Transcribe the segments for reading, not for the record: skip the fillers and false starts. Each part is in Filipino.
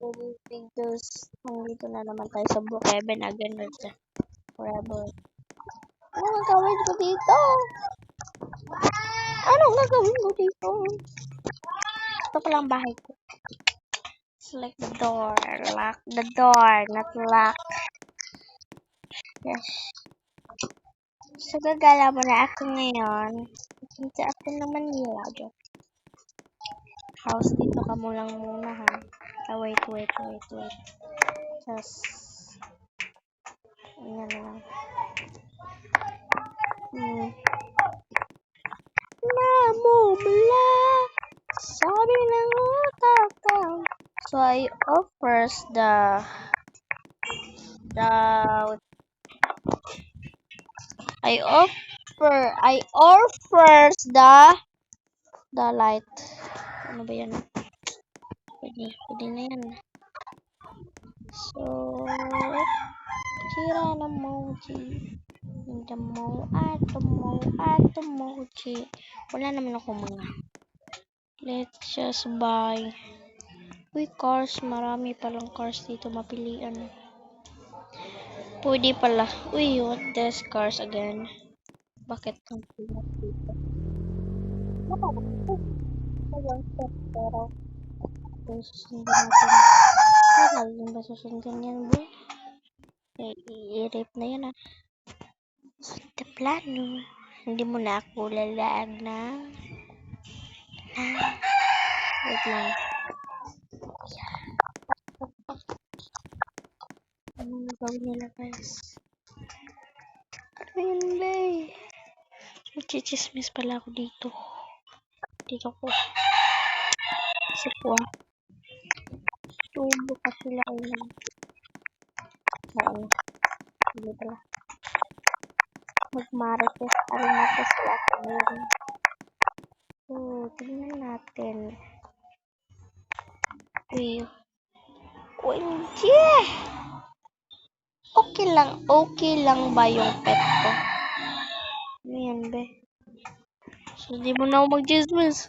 Videos, nandito na naman tayo sa Brookhaven again, forever. Anong gagawin ko dito? Anong gagawin ko dito? Ito pa lang bahay ko. Select the door. Lock the door, not lock. Yes. So, gagala mo na ako ngayon. Punta ako na Manila. House dito ka mo lang muna, ha? Wait. Just, ayan na lang. Namumula, sabi ng utak ko. So, I offers the light. Ano ba yan? Pwede na yan. So, sira ng mochi. Atomochi. Wala naman ako mga. Let's just buy. Uy, cars. Marami palang cars dito mapilian. Pwede pala. Uy, what this cars again? Bakit kang pilat dito? Susundin natin. Lagi ba susundin yan, bro? I-rip na yan, ah. Sa plano. Hindi mo na ako lalaan na. Wait lang. Anong gagawin nila, guys? Ano yun, bay? Magchichismis pala ako dito. Dito ko. Kasi po, tubo pa sila ulang. Oo. Hindi pala. Magmarites. Arimates sila ako ngayon. So, tingnan natin. Uy. OMG! Okay lang ba yung pet ko? Ano yan, be? So, di mo na ako mag-chismis.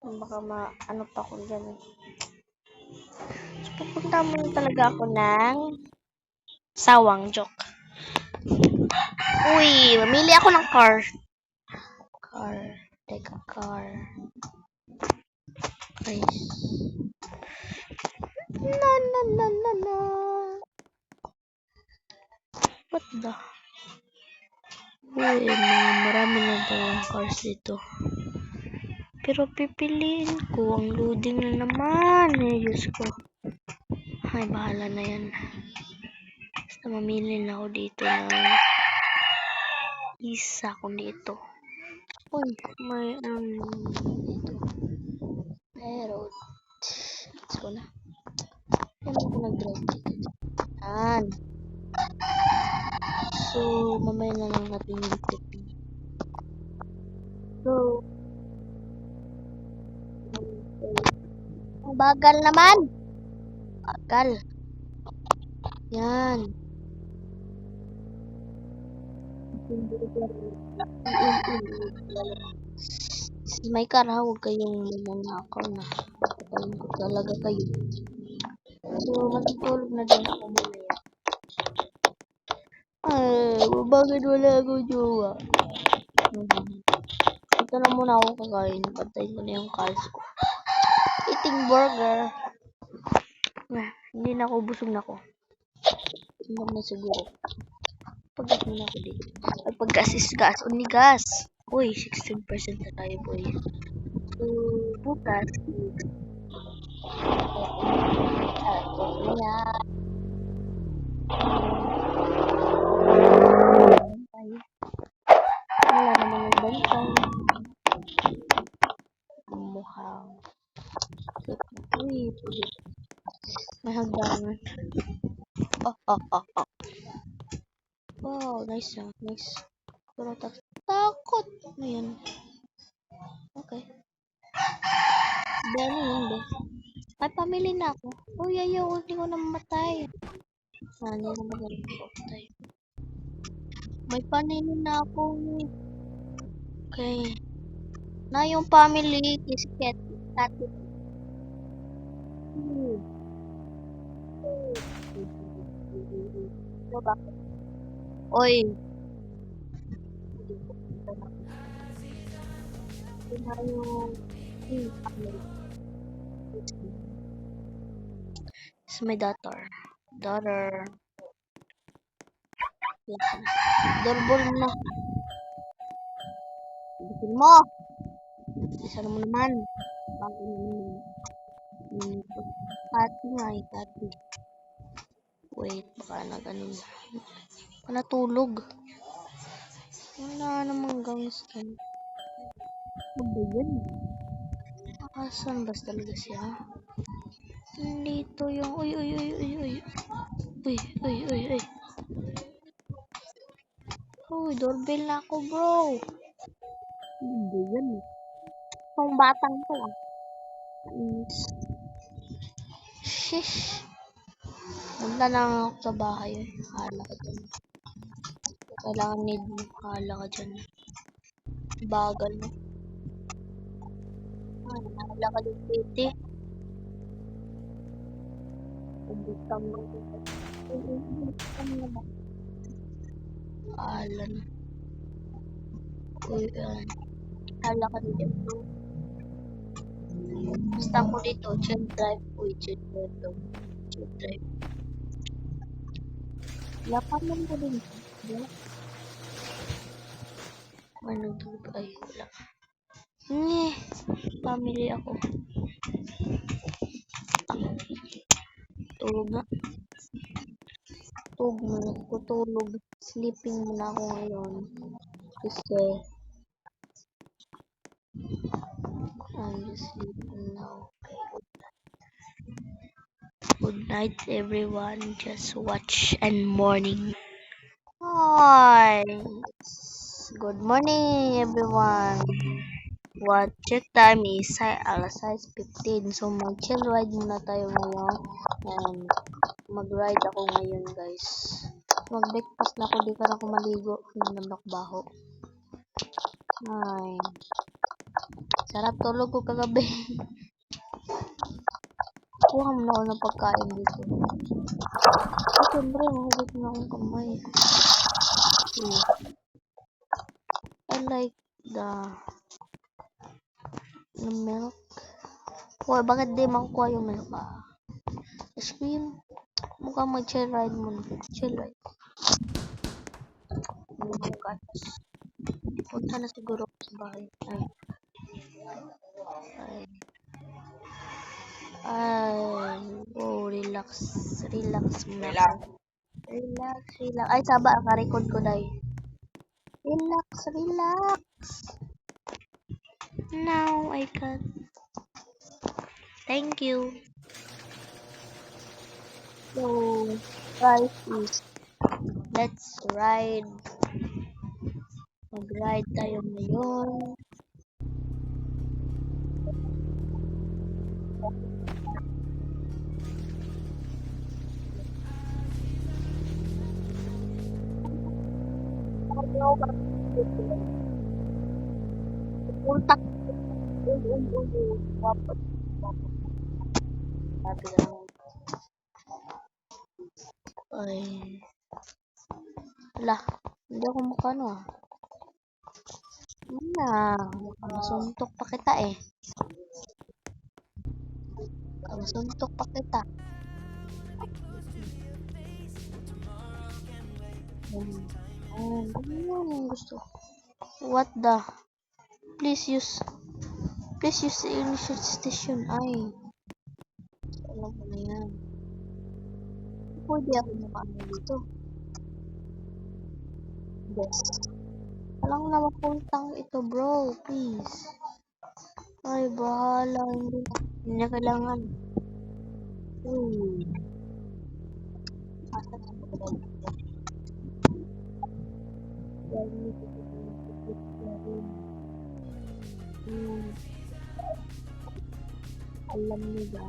Baka ano pa ko dyan. So, pupunta muna talaga ako ng sawang joke. Uy, mamili ako ng car. Take a car. Guys. Na. What the? Uy, marami na daw cars dito. Pero pipiliin ko ang loading na naman. Diyos ko. Ay, bahala na yan. Basta mamili na ako dito ng isa kung dito. Uy, may dito. Pero, let's go na. Yan ako nag-drive dito. Yan. So, mamaya na lang natin yung tipi. So, ang bagal naman. Bagal. Yan. Si may kara, huwag kayong mamanakaw na. Patayin ko talaga kayo. So, matutulog na din ako mamaya. Ay, bakit wala akong jowa? Ito na muna ako kakain. Patayin ko na yung calls ko. Eating burger. Hindi na ako, busog na ako. Hindi na siguro. Pag-gas muna ako dito. Ay, pag-gas is gas. Only gas. Uy, 16% na tayo, boy. So, bukas. Wala naman yung bantay. Mukhang. Uy, may hagdanan. Oh. Wow, nice. Pero takot. Ano yan? Okay. Ano yun, be? May pamili na ako. Uy, ayaw, hindi ko na mamatay. Hindi na mamatay. May panili na ako. Okay. Na yung family, kisket, tatit. Diba? Oy! Ito na yung... This is my daughter. Daughter. Doorbell mo na. Bikin mo! Isa mo naman. Bago naman. Kati nga eh, kati. Wait, baka nag-ano. Baka natulog. Wala namang gangs ka. Ano ba yun? Asan ba talaga siya? Nandito yung... Uy, uy, uy, uy, uy. Uy, uy, uy, uy. Uy, doorbell na ako, bro. Ano ba yan? Pang batang to, ah. Shish. Punta lang ako sa bahay, eh. Hala ka dyan. Kailangan need mo. Hala ka dyan. Bagal mo. Ay, hala ka dyan, titi. Butang mo. Hala na. Uy, hala ka dyan, bro. Basta ko dito, chill drive. Uy, chill drive. Chill drive. Lapan lang ko din. Ano to? Ay, wala. Ngeh. Family ako. Tulog na. Tulog muna ako. Tulog. Sleeping muna ako ngayon. Kasi I'm just sleeping now. Good night, everyone. Just watch and morning. Hi. Good morning, everyone. What check time is alas 6:15. So mag-chill ride muna tayo ngayon. And mag-ride ako ngayon, guys. Mag-breakfast na ako, di ka na ako maligo. Hindi na baho. Ay. Sarap tulog ko kagabi. Kuha mo na ako ng pagkain dito. Ay, siyempre, mahugot na akong kamay. I like the milk. Hoy, bakit di makukuha yung milk ba? Ice cream. Mukhang mag-chill ride muna. Chill ride. Punta na siguro ako sa bahay. Oh, relax. Relax muna. Relax. Ay, saba. Naka-record ko dahil. Relax. Now I can. Thank you. So, guys, let's ride. Mag-ride tayo ngayon. Puntak. Ay. Wala. Hindi ako makano ah. Masuntok pa kita eh. Masuntok pa kita. Ano yung gusto? What the? Please use the initial station. Ay. Alam mo na yan. Pwede ako makano dito. Yes. Walang na mapuntang ito, bro. Please. Ay, bahala. Hindi niya kailangan. Uy. Asa na ba? Alam niyo ba?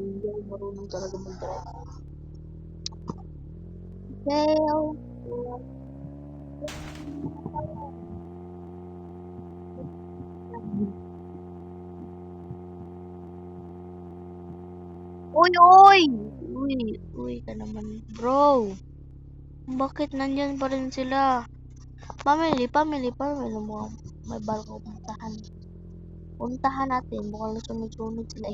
Hindi ako marunong talaga mag-drive. Okay. Uy, uy! Uy, uy ka naman, bro. Bakit nandyan pa rin sila? Family. May barko puntahan. Puntahan natin. Mukhang sunod-sunod sila.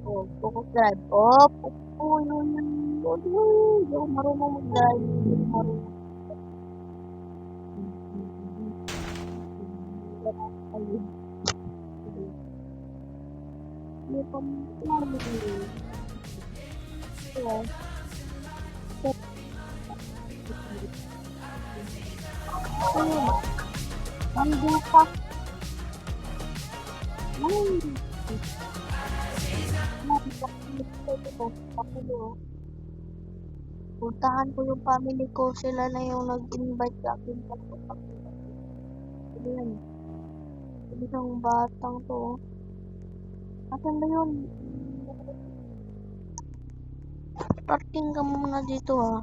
Oh, focus drive. Oh, uy, uy, uy, uy, uy. Hindi ako marunong mag-drive. Hindi ako marunong. Ayun. Hindi pa marunong. Ayun. Nandun pa. Ayun. Puntahan ko yung family ko. Sila na yung nag-invite sa akin. Ano yan? Isang batang to. Asan ba yun? Parking ka muna dito ha.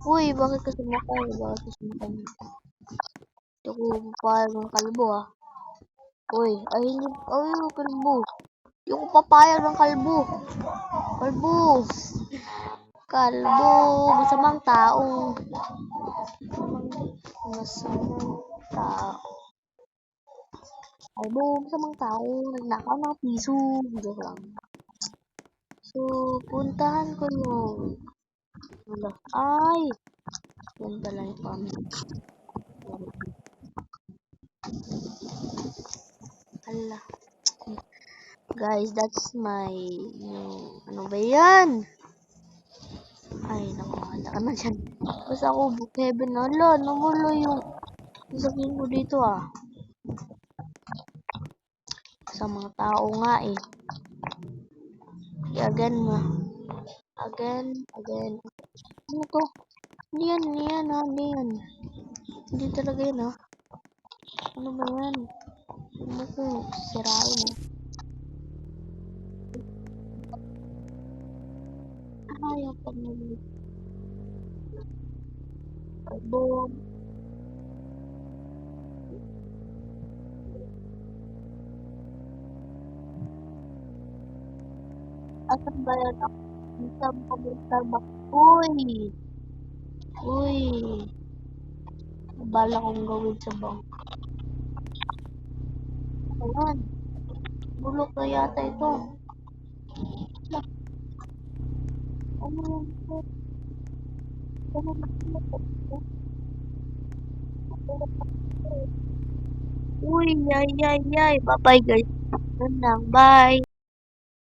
Uy, bakit ka sumakay? Bakit ka sumakay? Ito ko papayag ng kalbo ha. Uy, ay hindi. Ay, kalbo. Hindi ko papayag ng kalbo. Kalbo. Kalbo. Masamang tao. Masamang tao. Kalbo. Masamang tao. Nagnakaw ng piso. Joke lang. So, puntahan ko yung... Wala. Ay! Yan pala yung family. Hala. Guys, that's my... ano ba yan? Ay, nakuhala ka na dyan. Basta ako, book heaven. Hala, nawala yung... sasabihin ko dito ah. Sa mga tao nga eh. Again mo. Again. Ano to? Hindi yan ha. Hindi talaga yan ha. Ano ba yan? Ano ko? Sirain eh. Yung pag-nabili. Boom. Asan ba yan? Isang Starbucks. Uy. Bala kong gawin sa bank. Ayan. Bulok na yata ito. Uy, yay. Bye-bye guys. Yun lang. Bye.